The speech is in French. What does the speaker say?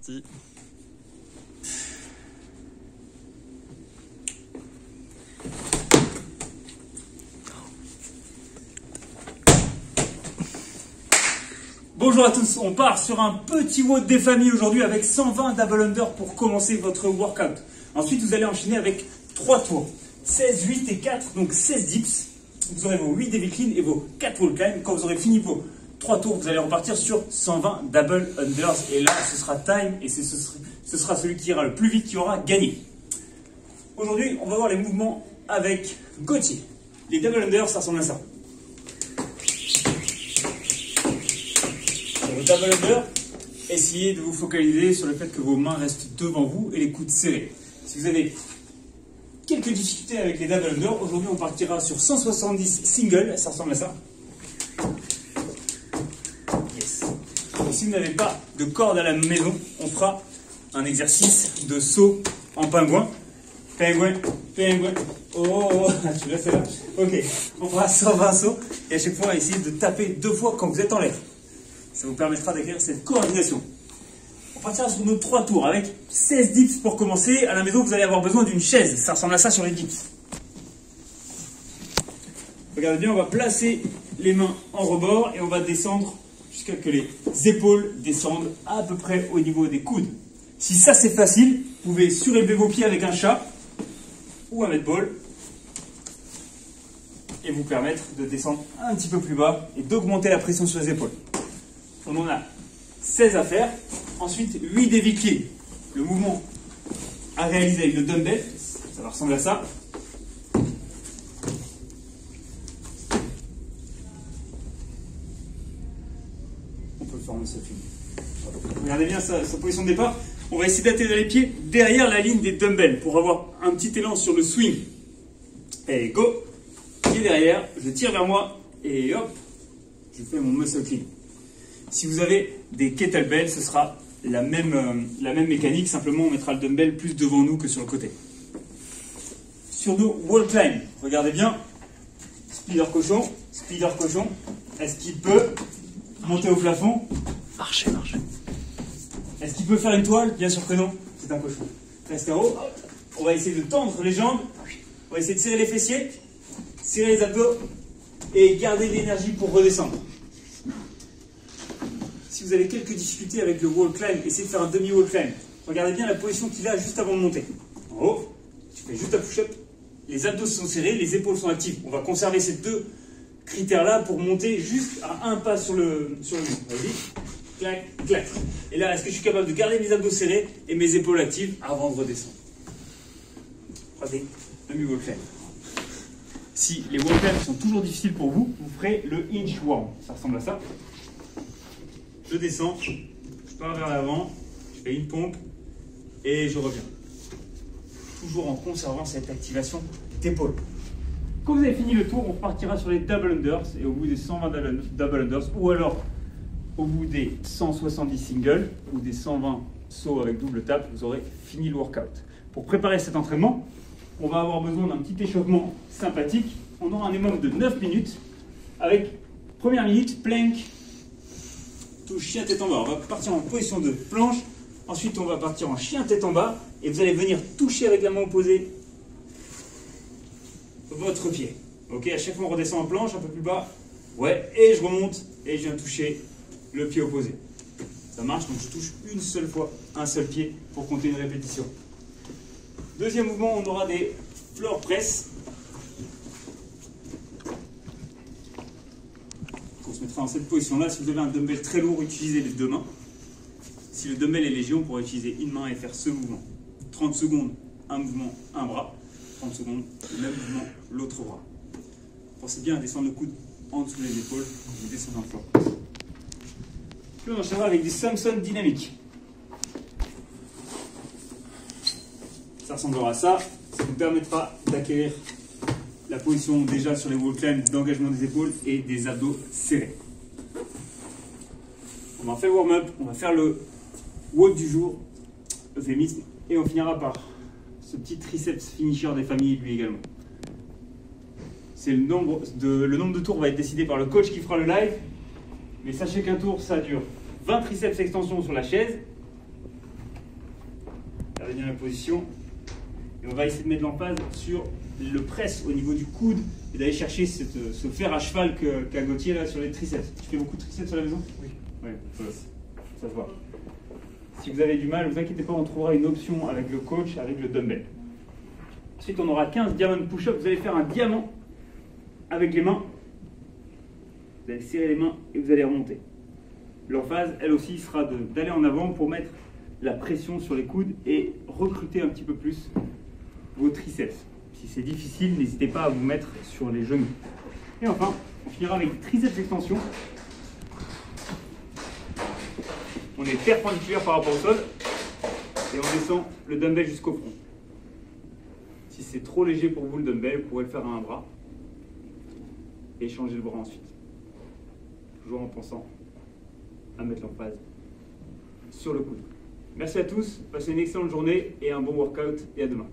parti. Bonjour à tous, on part sur un petit WOD des familles aujourd'hui avec 120 double under pour commencer votre workout. Ensuite, vous allez enchaîner avec 3 tours, 16, 8 et 4, donc 16 dips. Vous aurez vos 8 Devil Clean et vos 4 wall climb. Quand vous aurez fini vos 3 tours, vous allez repartir sur 120 double unders. Et là, ce sera time et ce sera celui qui ira le plus vite qui aura gagné. Aujourd'hui, on va voir les mouvements avec Gauthier. Les double unders, ça ressemble à ça. Sur le double under, essayez de vous focaliser sur le fait que vos mains restent devant vous et les coudes serrés. Si vous avez quelques difficultés avec les double under, aujourd'hui on partira sur 170 single, ça ressemble à ça. Yes. Et si vous n'avez pas de corde à la maison, on fera un exercice de saut en pingouin. Pingouin, pingouin. Oh, tu l'as fait là. Ok, on fera 120 sauts et à chaque fois essayez de taper 2 fois quand vous êtes en l'air. Ça vous permettra d'acquérir cette coordination. On partira sur nos 3 tours avec 16 dips pour commencer. À la maison, vous allez avoir besoin d'une chaise. Ça ressemble à ça sur les dips. Regardez bien, on va placer les mains en rebord et on va descendre jusqu'à ce que les épaules descendent à peu près au niveau des coudes. Si ça c'est facile, vous pouvez surélever vos pieds avec un chat ou un medball et vous permettre de descendre un petit peu plus bas et d'augmenter la pression sur les épaules. On en a 16 à faire. Ensuite, 8 Devil Clean. Le mouvement à réaliser avec le dumbbell, ça va ressembler à ça. On peut le faire en un seul film. Regardez bien sa position de départ. On va essayer d'atterrir les pieds derrière la ligne des dumbbells pour avoir un petit élan sur le swing. Et go. Pied derrière, je tire vers moi et hop, je fais mon muscle clean. Si vous avez des kettlebells, ce sera la même mécanique, simplement on mettra le dumbbell plus devant nous que sur le côté. Sur nos wall climb, regardez bien, speeder cochon, est-ce qu'il peut monter au plafond? Marcher. Est-ce qu'il peut faire une toile? Bien sûr que non, c'est un cochon. Reste en haut, on va essayer de tendre les jambes, on va essayer de serrer les fessiers, serrer les abdos et garder l'énergie pour redescendre. Si vous avez quelques difficultés avec le wall climb, essayez de faire un demi-wall climb. Regardez bien la position qu'il a juste avant de monter. En haut, tu fais juste un push-up, les abdos sont serrés, les épaules sont actives. On va conserver ces 2 critères-là pour monter juste à un pas sur le mur. Vas-y, clac, clac. Et là, est-ce que je suis capable de garder mes abdos serrés et mes épaules actives avant de redescendre? Regardez, demi-wall climb. Si les wall climbs sont toujours difficiles pour vous, vous ferez le inchworm. Ça ressemble à ça. Je descends, je pars vers l'avant, je fais une pompe et je reviens. Toujours en conservant cette activation d'épaule. Quand vous avez fini le tour, on repartira sur les double unders et au bout des 120 double unders ou alors au bout des 170 singles ou des 120 sauts avec double tap, vous aurez fini le workout. Pour préparer cet entraînement, on va avoir besoin d'un petit échauffement sympathique. On aura un minimum de 9 minutes avec première minute, plank, tout chien tête en bas. On va partir en position de planche. Ensuite, on va partir en chien tête en bas. Et vous allez venir toucher avec la main opposée votre pied. Ok, à chaque fois on redescend en planche, un peu plus bas. Ouais, et je remonte et je viens toucher le pied opposé. Ça marche, donc je touche une seule fois, un seul pied pour compter une répétition. Deuxième mouvement, on aura des floor press. On se mettra dans cette position-là. Si vous avez un dumbbell très lourd, utilisez les 2 mains. Si le dumbbell est léger, on pourra utiliser une main et faire ce mouvement. 30 secondes, un mouvement, un bras. 30 secondes, le même mouvement, l'autre bras. Pensez bien à descendre le coude en dessous des épaules quand vous descendez en floor. Puis on enchaînera avec des Samson dynamiques. Ça ressemblera à ça. Ça vous permettra d'acquérir la position déjà sur les wall climbs d'engagement des épaules et des abdos serrés. On va faire le warm-up, on va faire le WOD du jour, euphémisme, et on finira par ce petit triceps finisher des familles lui également. Le nombre de tours va être décidé par le coach qui fera le live, mais sachez qu'un tour ça dure 20 triceps extensions sur la chaise Gardez bien la position. Et on va essayer de mettre l'emphase sur le press au niveau du coude et d'aller chercher ce fer à cheval qu'a Gauthier là sur les triceps. Tu fais beaucoup de triceps à la maison? Oui. Ouais, ça se voit. Si vous avez du mal, ne vous inquiétez pas, on trouvera une option avec le coach, avec le dumbbell. Ensuite, on aura 15 diamond push-up. Vous allez faire un diamant avec les mains. Vous allez serrer les mains et vous allez remonter. L'emphase, elle aussi, sera d'aller en avant pour mettre la pression sur les coudes et recruter un petit peu plus vos triceps. Si c'est difficile, n'hésitez pas à vous mettre sur les genoux. Et enfin, on finira avec triceps extension. On est perpendiculaire par rapport au sol et on descend le dumbbell jusqu'au front. Si c'est trop léger pour vous le dumbbell, vous pourrez le faire à un bras et changer le bras ensuite. Toujours en pensant à mettre l'emphase sur le coude. Merci à tous, passez une excellente journée et un bon workout et à demain.